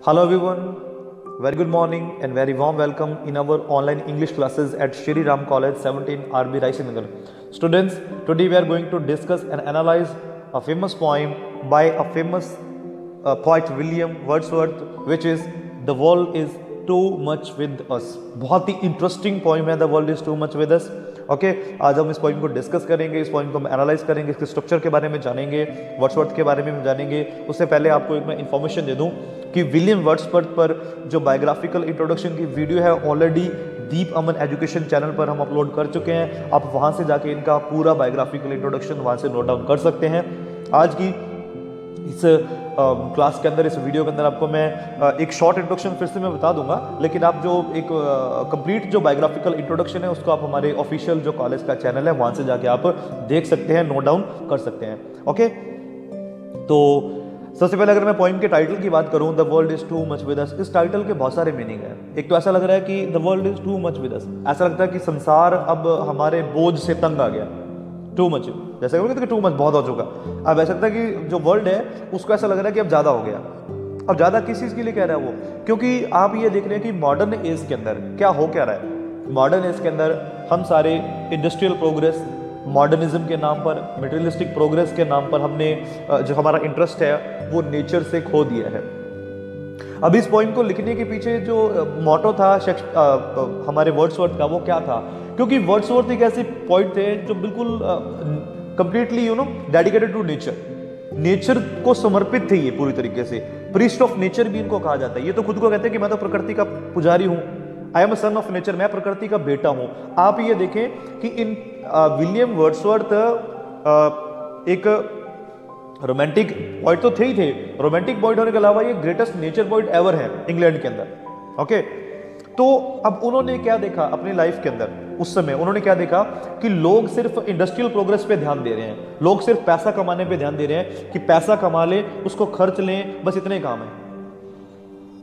Hello everyone, very good morning and very warm welcome in our online English classes at Shri Ram College 17 RB Raisinagar. Students, today we are going to discuss and analyze a famous poem by a famous poet William Wordsworth, which is The World is Too Much With Us. बहुत ही interesting poem है The World is Too Much With Us. Okay आज हम इस poem को discuss करेंगे, इस poem को हम एनालाइज करेंगे, इसके स्ट्रक्चर के बारे में जानेंगे, वर्ड्सवर्थ के बारे में जानेंगे। उससे पहले आपको एक मैं इन्फॉर्मेशन दे दूं कि विलियम वर्ड्सवर्थ पर जो बायोग्राफिकल इंट्रोडक्शन की वीडियो है ऑलरेडी दीप अमन एजुकेशन चैनल पर हम अपलोड कर चुके हैं। आप वहां से जाके इनका पूरा बायोग्राफिकल इंट्रोडक्शन वहां से नोट डाउन कर सकते हैं। आज की इस क्लास के अंदर, इस वीडियो के अंदर आपको मैं एक शॉर्ट इंट्रोडक्शन फिर से मैं बता दूंगा, लेकिन आप जो एक कंप्लीट जो बायोग्राफिकल इंट्रोडक्शन है उसको आप हमारे ऑफिशियल जो कॉलेज का चैनल है वहां से जाके आप देख सकते हैं, नोट डाउन कर सकते हैं। ओके, तो सबसे पहले अगर मैं पोइम के टाइटल की बात करूं, the world is too much with us, इस टाइटल के बहुत सारे मीनिंग है। एक तो ऐसा लग रहा है कि the world is too much with us, ऐसा लगता है कि संसार अब हमारे बोझ से तंग आ गया। टू मच, जैसे बोलते हैं कि टू मच बहुत हो चुका। अब ऐसा लगता है कि जो वर्ल्ड है उसको ऐसा लग रहा है कि अब ज्यादा हो गया। अब ज्यादा किस चीज के लिए कह रहा है वो, क्योंकि आप ये देख रहे हैं कि मॉडर्न एज के अंदर क्या हो क्या रहा है। मॉडर्न एज के अंदर हम सारे इंडस्ट्रियल प्रोग्रेस, मॉडर्निज्म के नाम पर, मटेरियलिस्टिक प्रोग्रेस के नाम पर हमने जो हमारा इंटरेस्ट है वो नेचर से खो दिया है। अब इस पॉइंट को लिखने के पीछे जो मोटो था हमारे वर्ड्सवर्थ का, वो क्या था? क्योंकि वर्ड्सवर्थ एक ऐसे पॉइंट थे जो बिल्कुल completely dedicated to nature, nature को समर्पित थे ये पूरी तरीके से। प्रीस्ट ऑफ नेचर भी इनको कहा जाता है। ये तो खुद को कहते हैं कि मैं तो प्रकृति का पुजारी हूं, I am a son of nature, मैं प्रकृति का बेटा हूं। आप ये देखें कि इन विलियम वर्ड्सवर्थ एक रोमांटिक पॉइंट तो थे ही थे, रोमांटिक पॉइंट होने के अलावा ये ग्रेटेस्ट नेचर पॉइंट एवर है इंग्लैंड के अंदर। ओके, तो अब उन्होंने क्या देखा अपनी लाइफ के अंदर, उस समय उन्होंने क्या देखा कि लोग सिर्फ इंडस्ट्रियल प्रोग्रेस पे ध्यान दे रहे हैं, लोग सिर्फ पैसा कमाने पे ध्यान दे रहे हैं कि पैसा कमा ले, उसको खर्च लें, बस इतने काम है।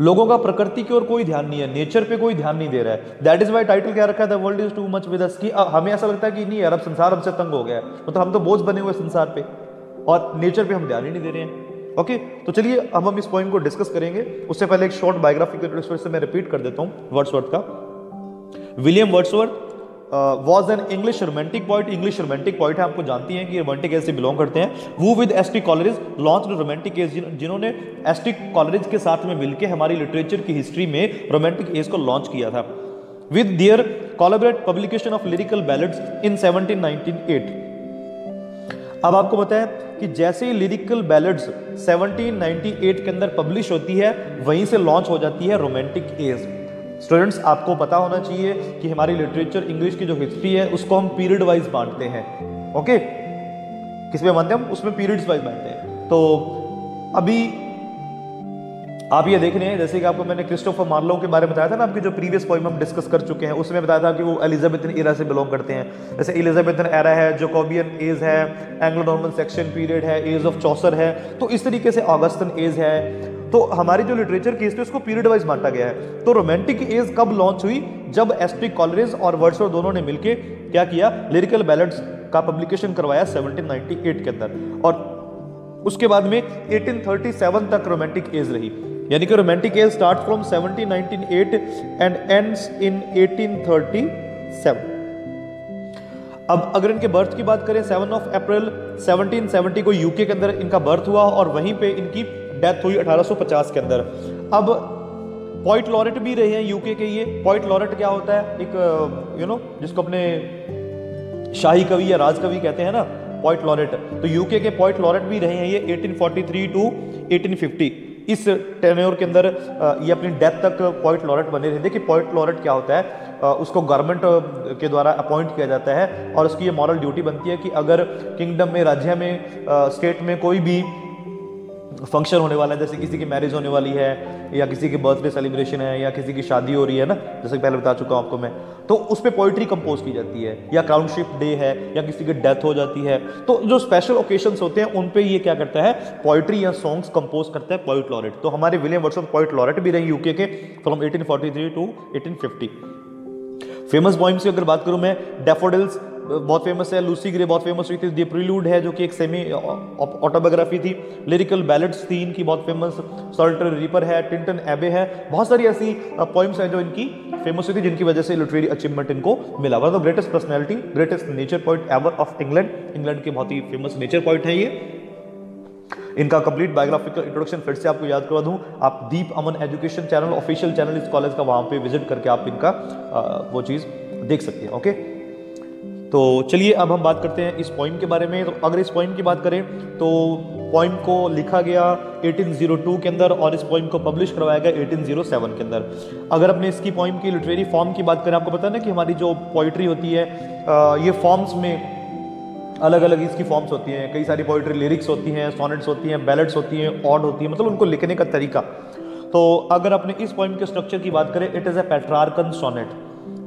लोगों का प्रकृति की ओर कोई ध्यान नहीं है, नेचर पे कोई ध्यान नहीं दे रहा है। दैट इज वाई टाइटल क्या रखा है, the world is too much with us, कि हमें ऐसा लगता है कि नहीं यार अब संसार हमसे तंग हो गया है, मतलब हम तो बोझ बने हुए संसार पे और नेचर पे हम ध्यान ही नहीं दे रहे हैं। ओके, तो चलिए अब हम इस पॉइंट को डिस्कस करेंगे। उससे पहले एक शॉर्ट बायोग्राफिकल इंट्रोडक्शन से मैं रिपीट कर देता हूं वर्ड्सवर्थ का। William Wordsworth was an English romantic poet, English romantic poet है, आपको जानती हैं कि रोमांटिक एज से बिलोंग करते हैं। वो with ST Coleridge launched romantic as, जिन्होंने एसटी कॉलरेज के साथ में मिलकर हमारी लिटरेचर की हिस्ट्री में रोमांटिक एज को लॉन्च किया था। With their collaborate publication of lyrical ballads in 1798। अब आपको पता है कि जैसे ही लिरिकल बैलेड्स 1798 के अंदर पब्लिश होती है, वहीं से लॉन्च हो जाती है रोमांटिक एज। स्टूडेंट्स, आपको पता होना चाहिए कि हमारी लिटरेचर इंग्लिश की जो हिस्ट्री है उसको हम पीरियड वाइज बांटते हैं। ओके, किस में बांटते हैं हम? उसमें पीरियड्स वाइज बांटते हैं। तो अभी आप ये देख रहे हैं, जैसे कि आपको मैंने क्रिस्टोफर मार्लो के बारे में बताया था ना, आपकी जो प्रीवियस पॉइंट हम डिस्कस कर चुके हैं, उसमें बताया था कि वो एलिजाबेथन एरा से बिलोंग करते हैं। जैसे एलिजाबेथन एरा है, जैकोबियन एज है, एंग्लो नॉर्मन सेक्शन पीरियड है, एज ऑफ चौसर है, तो इस तरीके से ऑगस्टन एज है। तो हमारी जो लिटरेचर की हिस्ट्री उसको पीरियड वाइज बांटा गया है। तो रोमांटिक एज कब लॉन्च हुई? जब एसटी कॉलरेज और वर्ड्सवर्थ दोनों ने मिलकर क्या किया, लिरिकल बैलेड्स का पब्लिकेशन करवाया 1798 के अंदर, और उसके बाद में 1837 तक रोमांटिक एज रही। यानी कि romantic as start from 1798 and ends in 1837। अब अगर इनके बर्थ की बात करें, 7 अप्रैल 1770 को यूके के अंदर इनका बर्थ हुआ और वहीं पे इनकी डेथ हुई 1850 के अंदर। अब पोइट लॉरेट भी रहे हैं यूके के ये। पोइट लॉरेट क्या होता है? एक जिसको अपने शाही कवि या राज कवि कहते हैं ना, पोइट लॉरेट। तो यूके के पोइट लॉरेट भी रहे हैं ये 1843 टू 1850। इस टेन्योर के अंदर ये अपनी डेथ तक पोइट लॉरेट बने रहे। देखिए पोइट लॉरेट क्या होता है, उसको गवर्नमेंट के द्वारा अपॉइंट किया जाता है और उसकी ये मॉरल ड्यूटी बनती है कि अगर किंगडम में, राज्य में, स्टेट में कोई भी फंक्शन होने वाला है, जैसे किसी की मैरिज होने वाली है या किसी की बर्थडे सेलिब्रेशन है या किसी की शादी हो रही है ना, जैसे पहले बता चुका हूं आपको मैं, तो उस पर पोइट्री कंपोज की जाती है, या क्राउनशिप डे है या किसी की डेथ हो जाती है, तो जो स्पेशल ओकेशंस होते हैं उन पे ये क्या करता है, पोइट्री या सॉन्ग्स कंपोज करता है पोइट लॉरेट। तो हमारे विलियम वर्ड्सवर्थ पोइट लॉरेट भी रहे यूके के फ्रॉम 1843 टू 1850। फेमस पोइम्स की अगर बात करूं मैं, डैफोडिल्स बहुत फेमस है, लूसी ग्रे बहुत फेमस हुई थी, द प्रीलूड है जो कि एक सेमी ऑटोबायोग्राफी थी, लिरिकल बैलेड्स थी इनकी बहुत फेमस, सॉलिटरी रीपर है, टिंटन एबे है, बहुत सारी ऐसी पोइम्स हैं जो इनकी फेमस हुई थी जिनकी वजह से लिटरेरी अचीवमेंट इनको मिला। One of the greatest personality, greatest nature poet ever of England, England के बहुत ही फेमस नेचर पोइट है ये। इनका कंप्लीट बायोग्राफिकल इंट्रोडक्शन फिर से आपको याद करवा दूं, आप दीप अमन एजुकेशन चैनल, ऑफिशियल चैनल इस कॉलेज का, वहां पे विजिट करके आप इनका वो चीज देख सकते हैं। ओके, तो चलिए अब हम बात करते हैं इस पोइम के बारे में। तो अगर इस पोइम की बात करें तो पोइम को लिखा गया 1802 के अंदर और इस पोइम को पब्लिश करवाया गया 1807 के अंदर। अगर अपने इसकी पोइम की लिटरेरी फॉर्म की बात करें, आपको पता है ना कि हमारी जो पोइट्री होती है ये फॉर्म्स में अलग अलग इसकी फॉर्म्स होती हैं, कई सारी पोइट्री लिरिक्स होती हैं, सोनेट्स होती हैं, बैलेड्स होती हैं, ऑड होती हैं, मतलब उनको लिखने का तरीका। तो अगर अपने इस पोइम के स्ट्रक्चर की बात करें, it is a Petrarchan sonnet,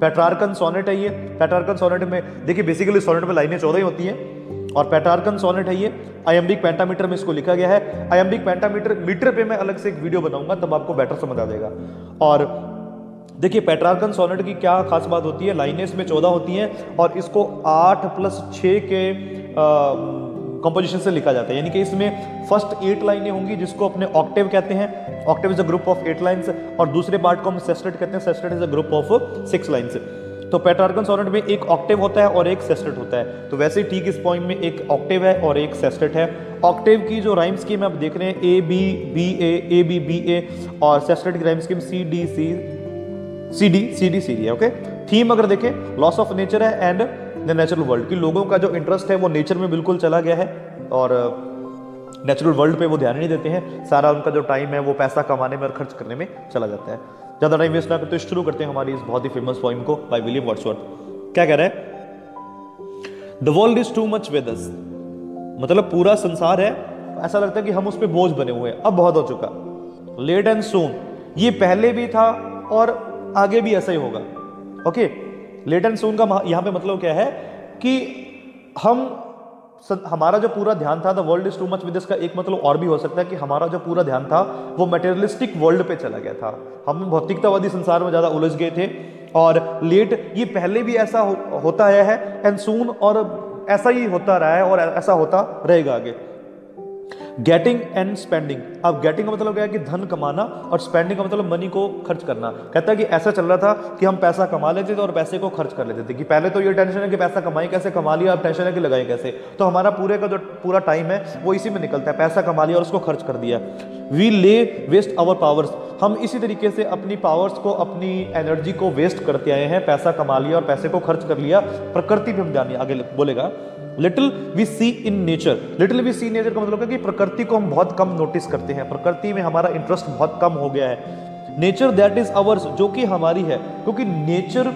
Petrarchan sonnet है ये। पेट्रार्कन सोनेट में देखिए बेसिकली सोनेट में लाइनें 14 ही होती हैं और पेट्रार्कन सोनेट है ये। आयम्बिक पेंटामीटर में इसको लिखा गया है। आयम्बिक पेंटामीटर मीटर पे मैं अलग से एक वीडियो बनाऊंगा, तब आपको बेटर समझ आ जाएगा। और देखिए पेट्रार्कन सोनेट की क्या खास बात होती है, लाइनें इसमें 14 होती हैं और इसको 8+6 के कंपोजिशन से लिखा जाता है, यानी कि इसमें फर्स्ट 8 लाइनें होंगी जिसको अपने ऑक्टेव कहते हैं, Octave is a group of 8 lines, और दूसरे पार्ट को हम सेस्टेट कहते हैं, sestet is a group of 6 lines. तो पेट्रार्कन सोनेट में एक ऑक्टेव होता है और एक सेस्टेट होता है, तो वैसे ही ठीक इस पोइम में एक ऑक्टेव है और एक सेस्टेट है। ऑक्टेव की जो राइम स्कीम आप देख रहे हैं ए बी बी ए, और सेस्टेट की rhyme scheme C D C D है। ओके, थीम अगर देखें लॉस ऑफ नेचर है एंड द नेचुरल वर्ल्ड, की लोगों का जो इंटरेस्ट है वो नेचर में बिल्कुल चला गया है और नेचुरल वर्ल्ड पे वो ध्यान नहीं देते हैं, सारा उनका जो टाइम है वो पैसा कमाने में और खर्च करने में चला जाता है। ज़्यादा टाइम वेस्ट ना करते शुरू करते हैं हमारी इस बहुत ही फेमस पोइम को बाय विलियम वर्ड्सवर्थ। क्या कह रहा है, the world is too much with us, मतलब पूरा संसार है, ऐसा लगता है कि हम उस पर बोझ बने हुए हैं, अब बहुत हो चुका। लेट एंड सून, ये पहले भी था और आगे भी ऐसा ही होगा। ओके, लेट एंड सून का यहां पे मतलब क्या है कि हमारा जो पूरा ध्यान था, the world is too much with us का एक मतलब और भी हो सकता है कि हमारा जो पूरा ध्यान था वो मटेरियलिस्टिक वर्ल्ड पे चला गया था, हम भौतिकतावादी संसार में ज्यादा उलझ गए थे। और लेट ये पहले भी ऐसा होता आया है, एंड सून और ऐसा ही होता रहा है और ऐसा होता रहेगा आगे। गेटिंग एंड स्पेंडिंग, अब गेटिंग का मतलब क्या है कि धन कमाना, और स्पेंडिंग का मतलब मनी को खर्च करना। कहता है कि ऐसा चल रहा था कि हम पैसा कमा लेते थे और पैसे को खर्च कर लेते थे, कि पहले तो ये टेंशन है कि पैसा कमाएं कैसे, कमा लिया, अब टेंशन है कि लगाएं कैसे। तो हमारा पूरे का जो पूरा टाइम है वो इसी में निकलता है, पैसा कमा लिया और उसको खर्च कर दिया। वी ले वेस्ट आवर पावर्स, हम इसी तरीके से अपनी पावर्स को, अपनी एनर्जी को वेस्ट करते आए हैं, पैसा कमा लिया और पैसे को खर्च कर लिया। प्रकृति पे हम ध्यान, आगे बोलेगा little we see in nature, little we see nature का मतलब है कि प्रकृति को हम बहुत कम नोटिस करते हैं, प्रकृति में हमारा इंटरेस्ट बहुत कम हो गया है। नेचर दैट इज अवर्स, जो कि हमारी है, क्योंकि नेचर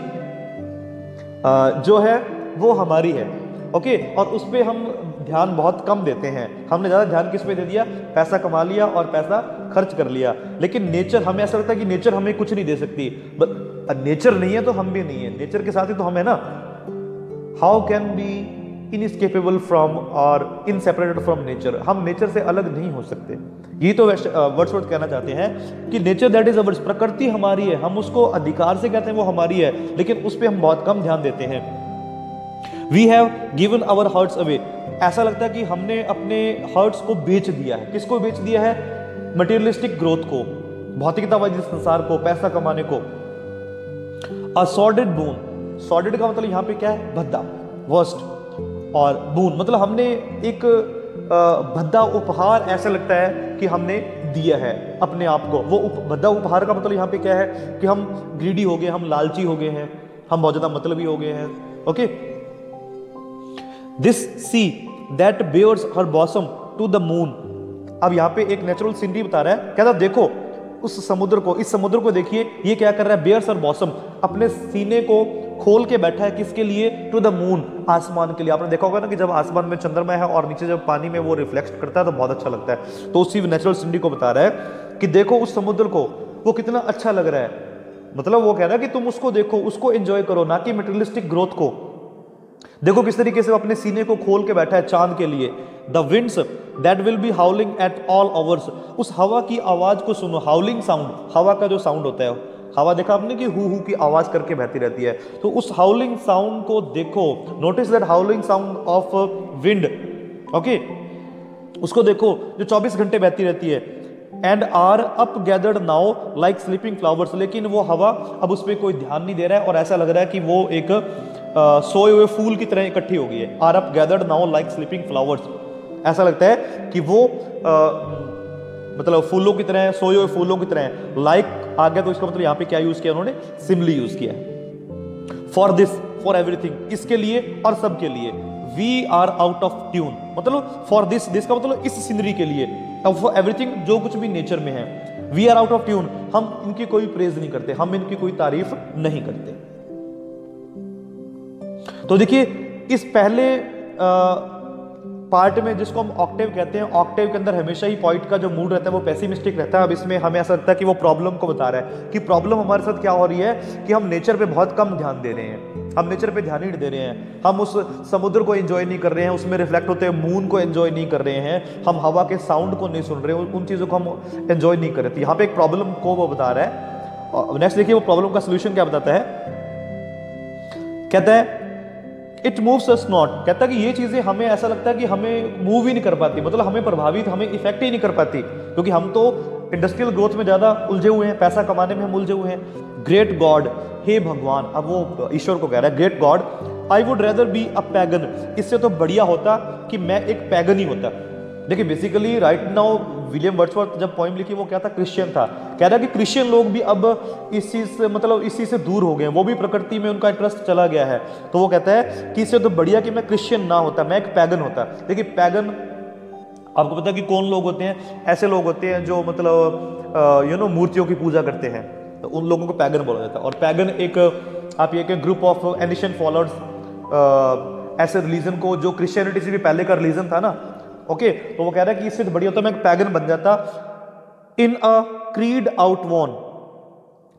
जो है वो हमारी है। ओके, और उस पर हम ध्यान बहुत कम देते हैं, हमने ज़्यादा ध्यान किस पे दे दिया, पैसा कमा लिया और पैसा खर्च कर लिया। लेकिन नेचर, हमें ऐसा लगता है कि नेचर हमें कुछ नहीं दे सकती, नेचर नहीं है तो हम भी नहीं है, नेचर के साथ ही तो हम है ना। How can be inescapable from और इनसेपरेटेड फ्रॉम नेचर, हम नेचर से अलग नहीं हो सकते। ये तो वर्ड्सवर्थ कहना चाहते हैं कि नेचर दैट इज अवर्स, प्रकृति हमारी है, हम उसको अधिकार से कहते हैं वो हमारी है, लेकिन उस पर हम बहुत कम ध्यान देते हैं। We have given our hearts away, ऐसा लगता है कि हमने अपने हर्ट्स को बेच दिया है। किसको बेच दिया है, मटेरियलिस्टिक ग्रोथ को, भौतिकतावादी संसार को, पैसा कमाने को। अ सॉर्डेड बून, सॉर्डेड का मतलब यहाँ पे क्या है, भद्दा, वर्स्ट, और बून मतलब हमने एक भद्दा उपहार ऐसा लगता है कि हमने दिया है अपने आप को। वो भद्दा उपहार का मतलब यहाँ पे क्या है कि हम ग्रीडी हो गए, हम लालची हो गए हैं, हम बहुत ज्यादा मतलबी हो गए हैं। Okay, this sea that bares her bosom to the moon, अब यहाँ पे एक नेचुरल सीनरी बता रहा है, कहता देखो उस समुद्र को, इस समुद्र को देखिए, ये क्या कर रहा है, बेयर्स हर बॉसम, अपने सीने को खोल के बैठा है, किसके लिए, टू द मून, आसमान के लिए। आपने देखा होगा ना कि जब आसमान में चंद्रमा है और नीचे जब पानी में वो रिफ्लेक्ट करता है तो बहुत अच्छा लगता है। तो उसी नेचुरल सीनरी को बता रहा है कि देखो उस समुद्र को, वो कितना अच्छा लग रहा है, मतलब वो कह रहा है कि तुम उसको देखो, उसको एंजॉय करो, ना कि मटेरियलिस्टिक ग्रोथ को। देखो किस तरीके से वो अपने सीने को खोल के बैठा है चांद के लिए। The winds that will be हाउलिंग at all hours, उस हवा की आवाज को सुनो, हाउलिंग साउंड, हवा का जो साउंड होता है, हवा देखा आपने कि हु की आवाज करके बहती रहती है, तो उस हाउलिंग साउंड को देखो, notice that howling sound of wind, okay, उसको देखो जो 24 घंटे बहती रहती है। And are up gathered now like sleeping flowers, लेकिन वो हवा अब उस पर कोई ध्यान नहीं दे रहा है और ऐसा लग रहा है कि वो एक सोए हुए फूल की तरह इकट्ठी हो गई है। Are up gathered now like sleeping flowers, ऐसा लगता है कि वो मतलब फूलों की तरह, सोए हुए फूलों की तरह। लाइक आ गया तो इसका मतलब यहाँ पे क्या यूज किया उन्होंने, सिमिली यूज किया है। फॉर दिस, फॉर एवरीथिंग, इसके लिए और सब के लिए। We are out of tune, मतलब फॉर दिस, दिस का मतलब इस सीनरी के लिए, अब फॉर एवरीथिंग जो कुछ भी नेचर में है। We are out of tune, हम इनकी कोई प्रेज नहीं करते, हम इनकी कोई तारीफ नहीं करते। तो देखिए इस पहले पार्ट में जिसको हम ऑक्टेव कहते हैं, ऑक्टेव के अंदर हमेशा ही पॉइंट का जो मूड रहता है वो पेसिमिस्टिक रहता है। अब इसमें हमें ऐसा लगता है कि वो प्रॉब्लम को बता रहा है कि प्रॉब्लम हमारे साथ क्या हो रही है कि हम नेचर पे बहुत कम ध्यान दे रहे हैं, हम नेचर पे ध्यान ही नहीं दे रहे हैं, हम उस समुद्र को एंजॉय नहीं कर रहे हैं, उसमें रिफ्लेक्ट होते हैं मून को एंजॉय नहीं कर रहे हैं, हम हवा के साउंड को नहीं सुन रहे हैं, उन चीज़ों को हम एंजॉय नहीं कर रहे थे। यहाँ पे एक प्रॉब्लम को वो बता रहा है। नेक्स्ट देखिए वो प्रॉब्लम का सोल्यूशन क्या बताता है, कहता है इट मूव्स अस नॉट, कहता है कि ये चीजें हमें ऐसा लगता है कि हमें मूव ही नहीं कर पाती, मतलब हमें प्रभावित, हमें इफेक्ट ही नहीं कर पाती, क्योंकि हम तो इंडस्ट्रियल ग्रोथ में ज्यादा उलझे हुए हैं, पैसा कमाने में हम उलझे हुए हैं। ग्रेट गॉड, हे भगवान, अब वो ईश्वर को कह रहा है, great God I would rather be a pagan, इससे तो बढ़िया होता कि मैं एक पैगन ही होता। देखिए basically right now William Wordsworth जब पोएम लिखी वो क्या था, क्रिश्चियन था। कह रहा है कि क्रिश्चियन लोग भी अब इस चीज से, मतलब इस चीज से दूर हो गए, वो भी प्रकृति में उनका इंटरेस्ट चला गया है। तो वो कहता है कि इससे तो बढ़िया कि मैं क्रिश्चियन ना होता, मैं एक पैगन होता। देखिए पैगन, आपको पता है कि कौन लोग होते हैं, ऐसे लोग होते हैं जो मतलब मूर्तियों की पूजा करते हैं, तो उन लोगों को पैगन बोला जाता है। और पैगन एक आप ये ग्रुप ऑफ एनिशियंट फॉलोअर्स, ऐसे रिलीजन को जो क्रिश्चियनिटी से भी पहले का रिलीजन था ना, ओके, तो वो कह रहा है कि इससे तो बढ़िया होता मैं एक पैगन बन जाता इन अ क्रीड आउटवॉन।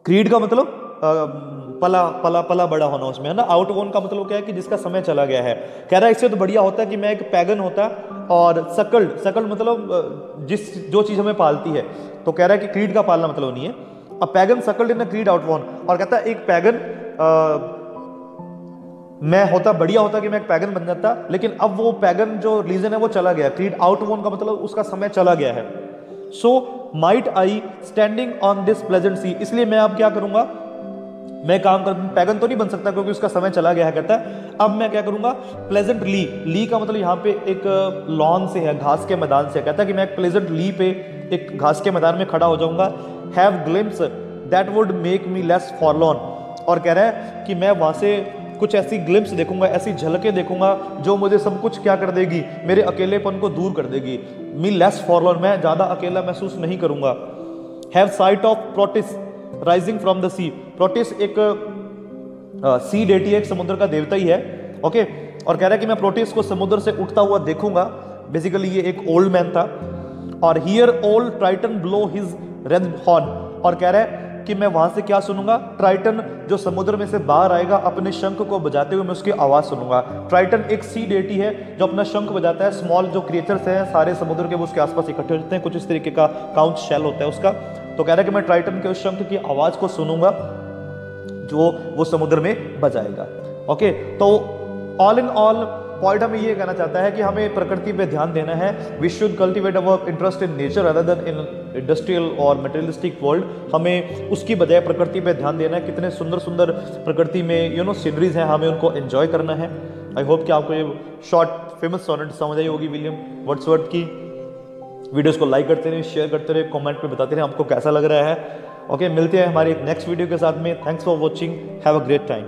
क्रीड का मतलब पला पला पला बड़ा होना उसमें, है ना। आउटवॉन का मतलब क्या है कि जिसका समय चला गया है। कह रहा है इससे तो बढ़िया होता है कि मैं एक पैगन होता और सकल्ड, सकल्ड मतलब जिस जो चीज हमें पालती है, तो कह रहा है कि क्रीड का पालना मतलब नहीं है, a pagan सकल्ड in a creed आउटवॉन। और कहता है एक पैगन मैं होता, बढ़िया होता कि मैं एक पैगन बन जाता, लेकिन अब वो पैगन जो रिलीजन है वो चला गया। क्रीड आउटवॉन का मतलब उसका समय चला गया है। So might I standing on this pleasant sea, इसलिए मैं अब क्या करूंगा, मैं काम कर, पैगन तो नहीं बन सकता क्योंकि उसका समय चला गया है। कहता है अब मैं क्या करूंगा, प्लेजेंट ली, ली का मतलब यहाँ पे एक लॉन से है, घास के मैदान से। कहता है कि मैं एक प्लेजेंट ली पे, एक घास के मैदान में खड़ा हो जाऊंगा। Have glimpse that would make me less forlorn, और कह रहा है कि मैं वहां से कुछ ऐसी ग्लिम्स देखूंगा, ऐसी झलकें देखूंगा जो मुझे सब कुछ क्या कर देगी, मेरे अकेलेपन को दूर कर देगी। मी लेस फॉरलॉन, मैं ज्यादा अकेला महसूस नहीं करूंगा। Have sight of Proteus rising from the sea, Proteus एक सी डेटी है, एक समुद्र का देवता ही है, ओके। और कह रहा है कि मैं प्रोटिस को समुद्र से उठता हुआ देखूंगा। बेसिकली ये एक ओल्ड मैन था। और here old Triton blow his red horn, और कह रहा है कि मैं वहां से क्या सुनूंगा, ट्राइटन जो समुद्र में से बाहर आएगा अपने शंख को बजाते हुए मैं उसकी आवाज सुनूंगा। ट्राइटन एक सी डेटी है जो अपना शंख बजाता है। स्मॉल जो क्रिएचर्स हैं सारे समुद्र के वो उसके आसपास इकट्ठे होते हैं, कुछ इस तरीके का काउंट शेल होता है उसका। तो कह रहा है कि मैं ट्राइटन के उस शंख की आवाज को सुनूंगा जो वो समुद्र में बजाएगा, ओके। तो ऑल इन ऑल पॉइंट हमें ये कहना चाहता है कि हमें प्रकृति पे ध्यान देना है। We should cultivate our interest in nature other than in industrial और मटेरियलिस्टिक वर्ल्ड। हमें उसकी बजाय प्रकृति पे ध्यान देना है। कितने सुंदर सुंदर प्रकृति में सीनरीज हैं, हमें उनको एंजॉय करना है। आई होप कि आपको ये शॉर्ट फेमस सोनेट समझ आई होगी विलियम वर्ड्सवर्थ की। वीडियोस को लाइक करते रहे, शेयर करते रहे, कमेंट में बताते रहे आपको कैसा लग रहा है, ओके। मिलते हैं हमारी नेक्स्ट वीडियो के साथ में। Thanks for watching, have a great time.